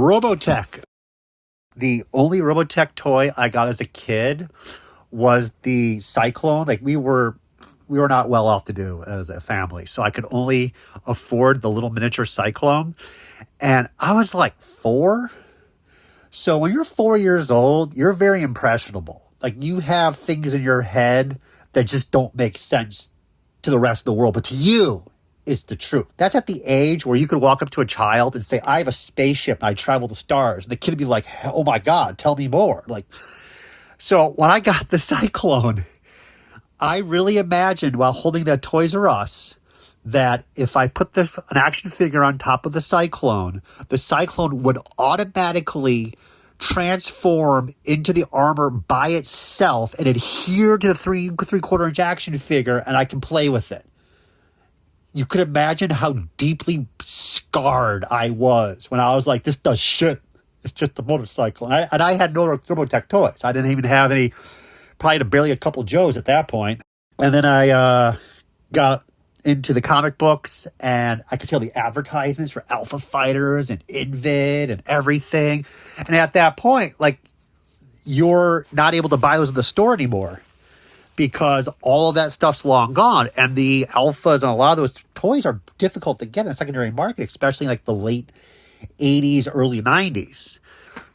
Robotech. The only Robotech toy I got as a kid was the Cyclone. Like we were not well off to do as a family, so I could only afford the little miniature Cyclone. And I was like 4. So when you're 4 years old, you're very impressionable. Like you have things in your head that just don't make sense to the rest of the world, but to you, it's the truth. That's at the age where you could walk up to a child and say, I have a spaceship and I travel the stars. And the kid would be like, oh my God, tell me more. Like, so when I got the Cyclone, I really imagined while holding that Toys R Us that if I put an action figure on top of the Cyclone would automatically transform into the armor by itself and adhere to the 3/4 inch action figure, and I can play with it. You could imagine how deeply scarred I was when I was like, this does shit. It's just a motorcycle. And I had no Robotech toys. I didn't even have any, probably barely a couple Joes at that point. And then I got into the comic books, and I could see all the advertisements for Alpha Fighters and Invid and everything. And at that point, like, you're not able to buy those in the store anymore because all of that stuff's long gone. And the Alphas and a lot of those toys are difficult to get in the secondary market, especially like the late 80s, early 90s.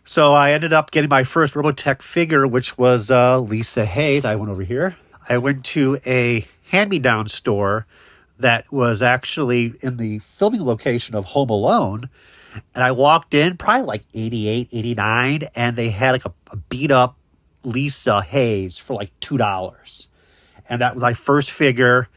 So I ended up getting my first Robotech figure, which was Lisa Hayes. I went over here. I went to a hand-me-down store that was actually in the filming location of Home Alone. And I walked in probably like 88, 89, and they had like a beat-up Lisa Hayes for like $2. And that was my first figure.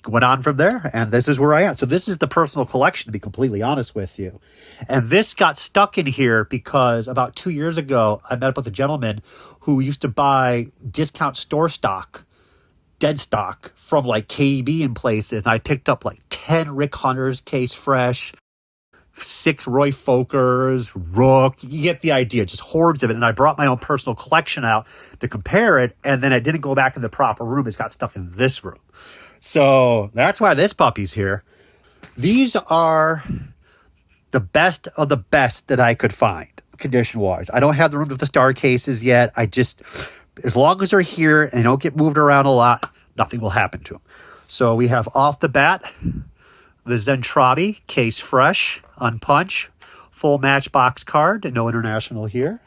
Went on from there, and this is where I am. So this is the personal collection, to be completely honest with you. And this got stuck in here because about 2 years ago, I met up with a gentleman who used to buy discount store stock, dead stock, from like KB and places. And I picked up like 10 Rick Hunters case fresh, 6 Roy Folkers, Rook. You get the idea, just hordes of it. And I brought my own personal collection out to compare it, and then I didn't go back in the proper room. It's got stuck in this room. So that's why this puppy's here. These are the best of the best that I could find, condition-wise. I don't have the room with the star cases yet. As long as they're here and they don't get moved around a lot, nothing will happen to them. So we have off the bat, the Zentradi, case fresh, unpunched, full Matchbox card, no international here.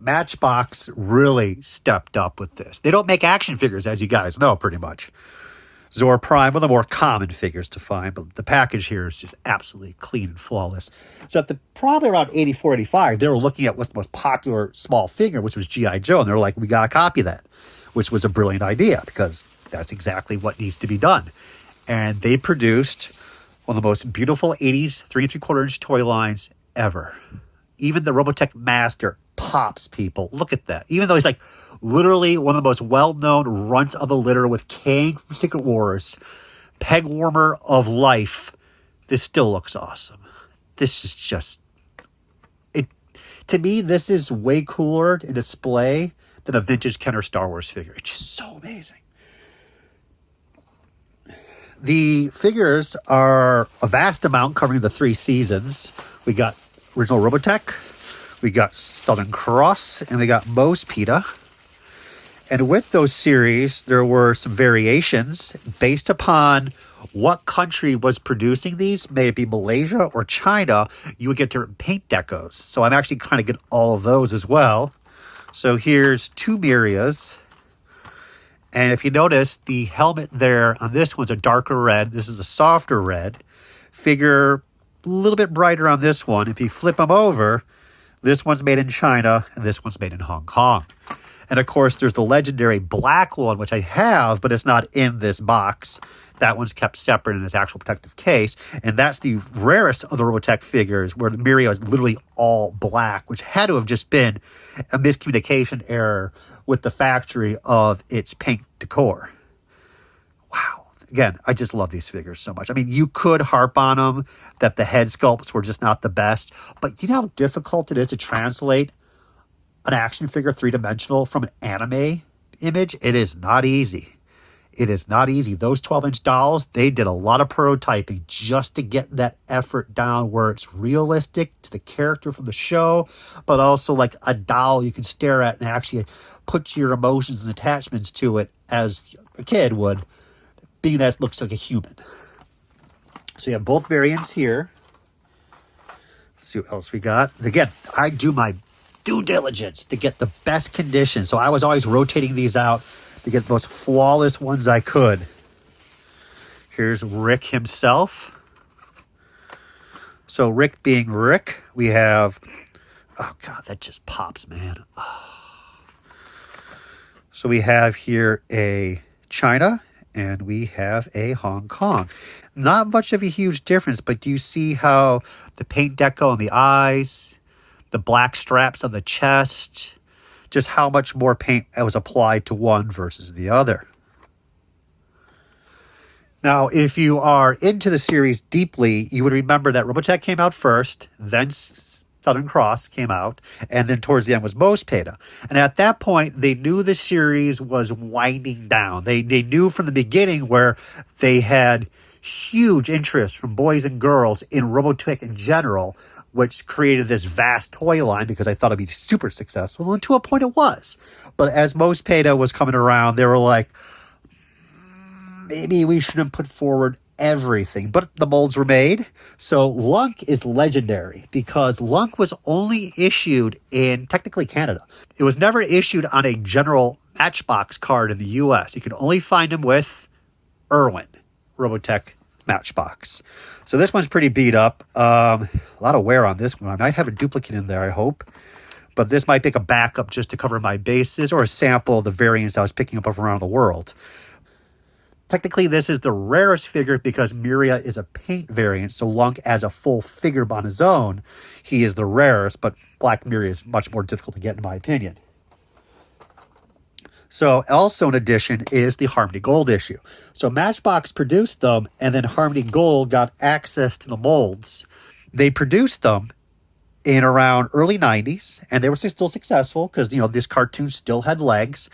Matchbox really stepped up with this. They don't make action figures, as you guys know, pretty much. Zor Prime, one of the more common figures to find, but the package here is just absolutely clean and flawless. So probably around 84, 85, they were looking at what's the most popular small figure, which was G.I. Joe, and they're like, we got to copy that, which was a brilliant idea because that's exactly what needs to be done. And they produced one of the most beautiful 80s 3 3/4 inch toy lines ever. Even the Robotech Master pops, people. Look at that. Even though he's like literally one of the most well-known runts of the litter with Kang from Secret Wars, peg warmer of life, this still looks awesome. This is just... To me, this is way cooler in display than a vintage Kenner Star Wars figure. It's just so amazing. The figures are a vast amount covering the 3 seasons. We got original Robotech, we got Southern Cross, and we got Moe's PETA. And with those series, there were some variations based upon what country was producing these. May it be Malaysia or China, you would get different paint decos. So I'm actually trying to get all of those as well. So here's 2 Mirias. And if you notice, the helmet there on this one's a darker red. This is a softer red. Figure a little bit brighter on this one. If you flip them over, this one's made in China and this one's made in Hong Kong. And of course, there's the legendary black one, which I have, but it's not in this box. That one's kept separate in its actual protective case. And that's the rarest of the Robotech figures, where the Mirio is literally all black, which had to have just been a miscommunication error with the factory of its paint decor. Wow. Again, I just love these figures so much. I mean, you could harp on them that the head sculpts were just not the best, but you know how difficult it is to translate an action figure 3-dimensional from an anime image? It is not easy. It is not easy. Those 12-inch dolls, they did a lot of prototyping just to get that effort down where it's realistic to the character from the show, but also like a doll you can stare at and actually put your emotions and attachments to it as a kid would, being that it looks like a human. So you have both variants here. Let's see what else we got. Again, I do my due diligence to get the best condition. So I was always rotating these out to get the most flawless ones I could. Here's Rick himself. So Rick being Rick, we have, oh God, that just pops, man. Oh. So we have here a China and we have a Hong Kong. Not much of a huge difference, but do you see how the paint deco on the eyes, the black straps on the chest, just how much more paint was applied to one versus the other. Now, if you are into the series deeply, you would remember that Robotech came out first, then Southern Cross came out, and then towards the end was Mospeada. And at that point, they knew the series was winding down. They knew from the beginning where they had huge interest from boys and girls in Robotech in general, which created this vast toy line because I thought it'd be super successful. And to a point it was. But as Mospeada was coming around, they were like, maybe we shouldn't put forward everything. But the molds were made. So Lunk is legendary because Lunk was only issued in technically Canada. It was never issued on a general Matchbox card in the US. You can only find them with Irwin, Robotech Matchbox. So this one's pretty beat up. A lot of wear on this one. I might have a duplicate in there, I hope. But this might make a backup just to cover my bases or a sample of the variants I was picking up around the world. Technically, this is the rarest figure because Miria is a paint variant. So Lunk, as a full figure on his own, he is the rarest. But Black Miria is much more difficult to get, in my opinion. So also in addition is the Harmony Gold issue. So Matchbox produced them, and then Harmony Gold got access to the molds. They produced them in around early 90s, and they were still successful because, you know, this cartoon still had legs.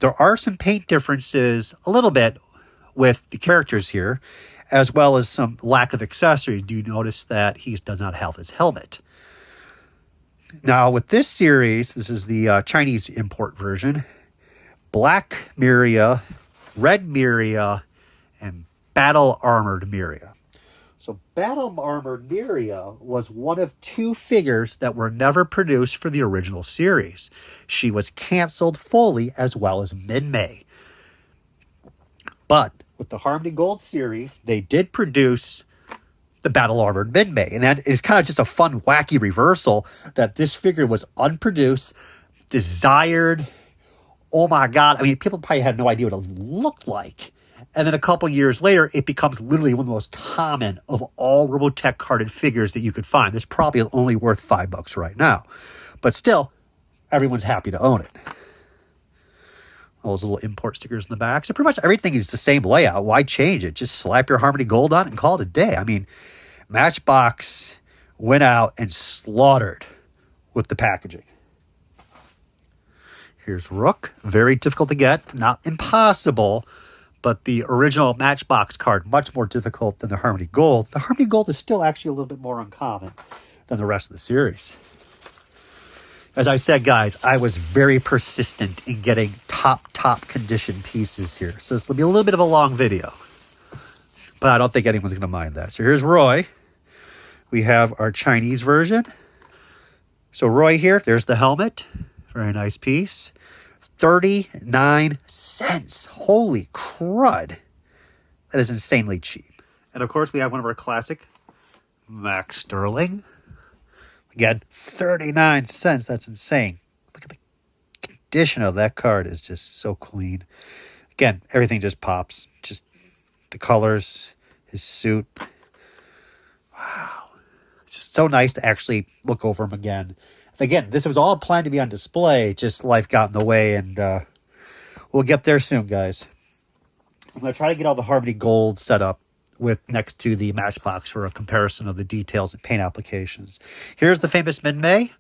There are some paint differences a little bit with the characters here, as well as some lack of accessory. Do you notice that he does not have his helmet? Now, with this series, this is the Chinese import version, Black Miria, Red Miria, and Battle Armored Miria. So Battle Armored Miria was one of two figures that were never produced for the original series. She was canceled fully as well as mid-May. But with the Harmony Gold series, they did produce the Battle Armored mid-May. And that is kind of just a fun, wacky reversal that this figure was unproduced, desired. Oh my God. I mean, people probably had no idea what it looked like. And then a couple years later, it becomes literally one of the most common of all Robotech carded figures that you could find. It's probably only worth $5 right now. But still, everyone's happy to own it. All those little import stickers in the back. So pretty much everything is the same layout. Why change it? Just slap your Harmony Gold on it and call it a day. I mean, Matchbox went out and slaughtered with the packaging. Here's Rook. Very difficult to get. Not impossible, but the original Matchbox card, much more difficult than the Harmony Gold. The Harmony Gold is still actually a little bit more uncommon than the rest of the series. As I said, guys, I was very persistent in getting top condition pieces here. So this will be a little bit of a long video, but I don't think anyone's going to mind that. So here's Roy. We have our Chinese version. So Roy here, there's the helmet. Very nice piece. 39 cents. Holy crud. That is insanely cheap. And of course, we have one of our classic Max Sterling. Again, 39 cents. That's insane. Look at the condition of that card is just so clean. Again, everything just pops. Just the colors, his suit. Wow. It's just so nice to actually look over him again. Again, this was all planned to be on display. Just life got in the way, and we'll get there soon, guys. I'm going to try to get all the Harmony Gold set up with next to the Matchbox for a comparison of the details and paint applications. Here's the famous mid-May.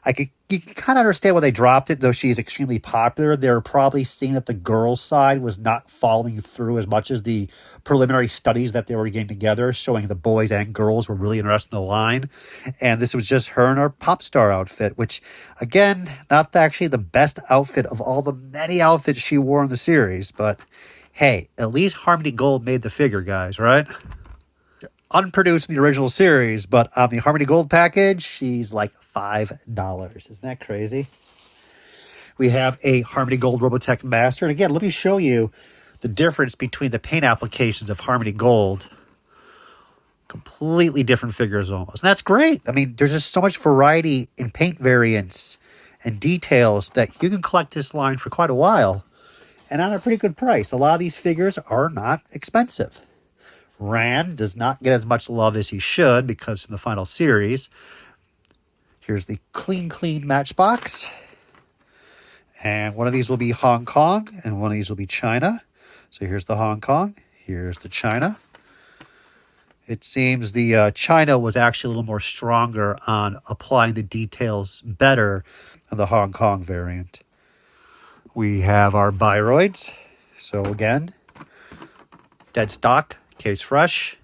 You can kind of understand why they dropped it, though she's extremely popular. They're probably seeing that the girls' side was not following through as much as the preliminary studies that they were getting together, showing the boys and girls were really interested in the line. And this was just her in her pop star outfit, which, again, not actually the best outfit of all the many outfits she wore in the series. But hey, at least Harmony Gold made the figure, guys, right? Unproduced in the original series, but on the Harmony Gold package, she's like $5. Isn't that crazy? We have a Harmony Gold Robotech Master. And again, let me show you the difference between the paint applications of Harmony Gold. Completely different figures almost. And that's great. I mean, there's just so much variety in paint variants and details that you can collect this line for quite a while and at a pretty good price. A lot of these figures are not expensive. Rand does not get as much love as he should because in the final series. Here's the clean Matchbox. And one of these will be Hong Kong and one of these will be China. So here's the Hong Kong. Here's the China. It seems the China was actually a little more stronger on applying the details better than the Hong Kong variant. We have our Biroids. So again, dead stock. Case fresh.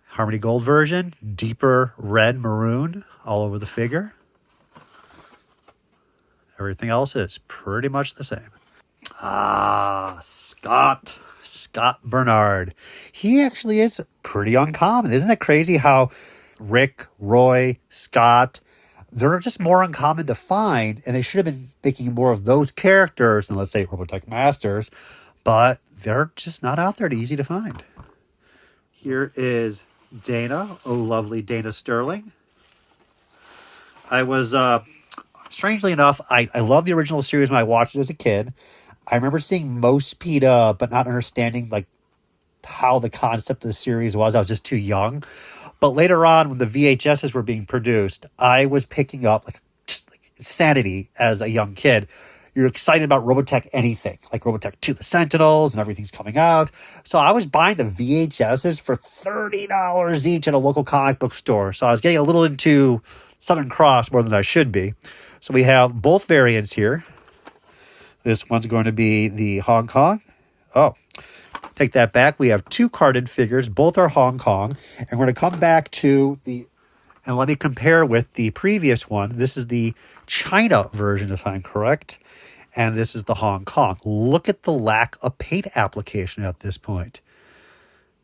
Harmony Gold version. Deeper red maroon all over the figure. Everything else is pretty much the same. Scott Bernard. He actually is pretty uncommon. Isn't it crazy how Rick, Roy, Scott, they're just more uncommon to find, and they should have been making more of those characters than, let's say, Robotech Masters, but they're just not out there easy to find. Here is Dana. Oh, lovely Dana Sterling. I was, strangely enough, I love the original series when I watched it as a kid. I remember seeing most PETA, but not understanding like how the concept of the series was. I was just too young. But later on, when the VHSs were being produced, I was picking up just insanity as a young kid. You're excited about Robotech anything, like Robotech 2, the Sentinels, and everything's coming out. So I was buying the VHSs for $30 each at a local comic book store. So I was getting a little into Southern Cross more than I should be. So we have both variants here. This one's going to be the Hong Kong. Oh, take that back. We have two carded figures. Both are Hong Kong. And we're going to come back to the... And let me compare with the previous one. This is the China version, if I'm correct. And this is the Hong Kong. Look at the lack of paint application at this point.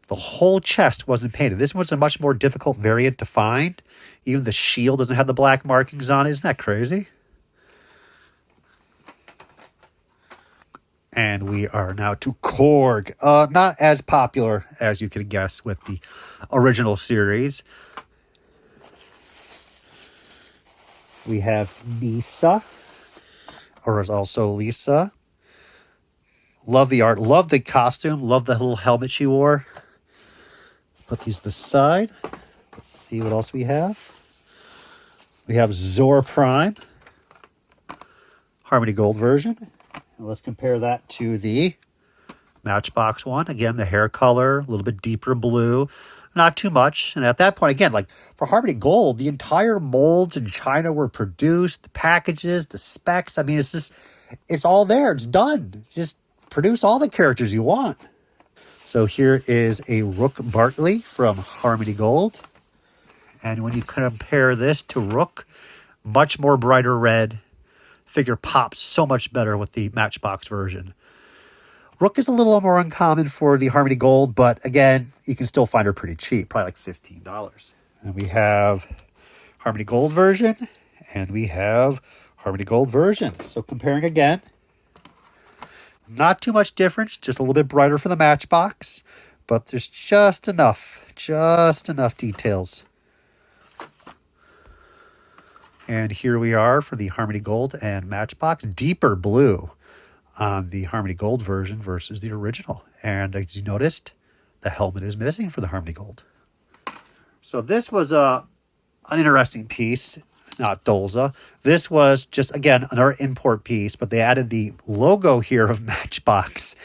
The whole chest wasn't painted. This one's a much more difficult variant to find. Even the shield doesn't have the black markings on it. Isn't that crazy? And we are now to Korg. Not as popular as you can guess with the original series. We have Nisa, or is also Lisa. Love the art, love the costume, love the little helmet she wore. Put these to the side. Let's see what else we have. We have Zor Prime, Harmony Gold version. And let's compare that to the Matchbox one. Again, the hair color, a little bit deeper blue. Not too much. And at that point, again, like for Harmony Gold, the entire molds in China were produced, the packages, the specs. I mean, it's all there. It's done. Just produce all the characters you want. So here is a Rook Bartley from Harmony Gold. And when you compare this to Rook, much more brighter red. Figure pops so much better with the Matchbox version. Rook is a little more uncommon for the Harmony Gold, but again, you can still find her pretty cheap, probably like $15. And we have Harmony Gold version, and we have Harmony Gold version. So comparing again, not too much difference, just a little bit brighter for the Matchbox, but there's just enough details. And here we are for the Harmony Gold and Matchbox. Deeper blue on the Harmony Gold version versus the original. And as you noticed, the helmet is missing for the Harmony Gold. So this was an interesting piece, not Dolza. This was just, again, another import piece, but they added the logo here of Matchbox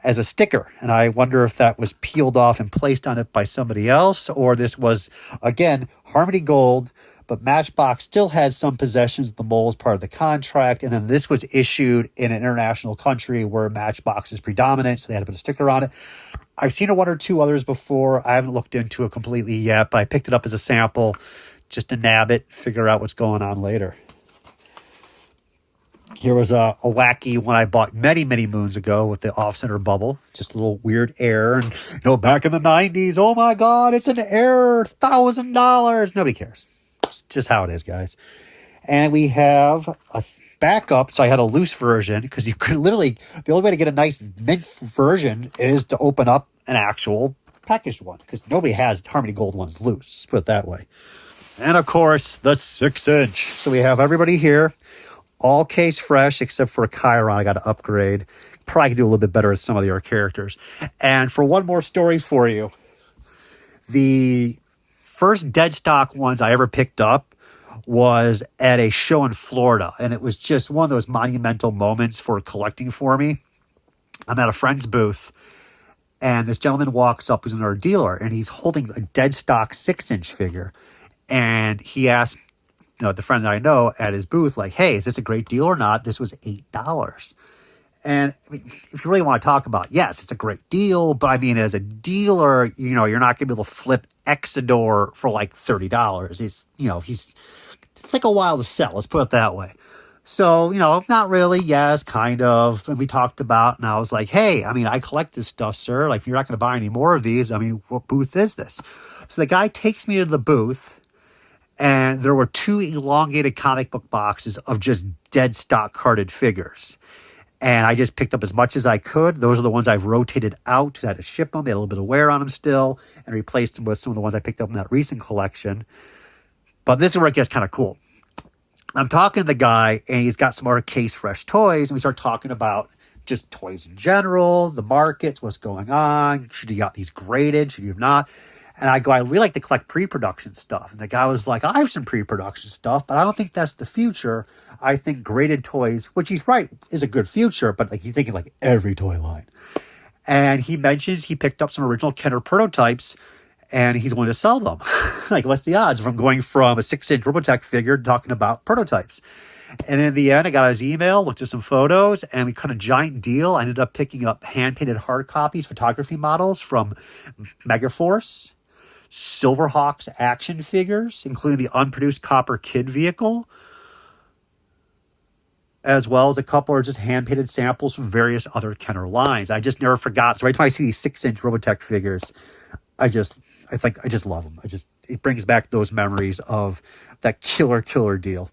as a sticker. And I wonder if that was peeled off and placed on it by somebody else, or this was, again, Harmony Gold, but Matchbox still had some possessions of the mole as part of the contract. And then this was issued in an international country where Matchbox is predominant, so they had to put a sticker on it. I've seen one or two others before. I haven't looked into it completely yet, but I picked it up as a sample just to nab it, figure out what's going on later. Here was a wacky one I bought many, many moons ago with the off-center bubble. Just a little weird error. And, back in the 90s, oh my God, it's an error, $1,000. Nobody cares. It's just how it is, guys. And we have a backup. So I had a loose version because you could literally, the only way to get a nice mint version is to open up an actual packaged one because nobody has Harmony Gold ones loose. Let's put it that way. And of course, the 6-inch. So we have everybody here. All case fresh, except for Chiron. I got to upgrade. Probably could do a little bit better with some of the other characters. And for one more story for you, the first dead stock ones I ever picked up was at a show in Florida. And it was just one of those monumental moments for collecting for me. I'm at a friend's booth, and this gentleman walks up who's another dealer, and he's holding a dead stock 6-inch figure. And he asked, the friend that I know at his booth, like, hey, is this a great deal or not? This was $8. And I mean, if you really want to talk about, yes, it's a great deal. But I mean, as a dealer, you're not going to be able to flip Exodore for like $30. It's like a while to sell. Let's put it that way. So, not really. Yes, kind of. And we talked about, and I was like, hey, I mean, I collect this stuff, sir. Like, you're not going to buy any more of these. I mean, what booth is this? So the guy takes me to the booth. And there were 2 elongated comic book boxes of just dead stock carded figures. And I just picked up as much as I could. Those are the ones I've rotated out because I had to ship them. They had a little bit of wear on them still, and replaced them with some of the ones I picked up in that recent collection. But this is where it gets kind of cool. I'm talking to the guy, and he's got some more case fresh toys. And we start talking about just toys in general, the markets, what's going on. Should you got these graded? Should you have not? And I go, I really like to collect pre-production stuff. And the guy was like, I have some pre-production stuff, but I don't think that's the future. I think graded toys, which he's right, is a good future, but like he's thinking like every toy line. And he mentions he picked up some original Kenner prototypes and he's going to sell them. Like, what's the odds from going from a 6-inch Robotech figure to talking about prototypes? And in the end, I got his email, looked at some photos, and we cut a giant deal. I ended up picking up hand-painted hard copies, photography models from Megaforce, Silverhawks action figures, including the unproduced Copper Kid vehicle, as well as a couple of just hand-painted samples from various other Kenner lines. I just never forgot. So every time I see these 6-inch Robotech figures, I just love them. It brings back those memories of that killer deal.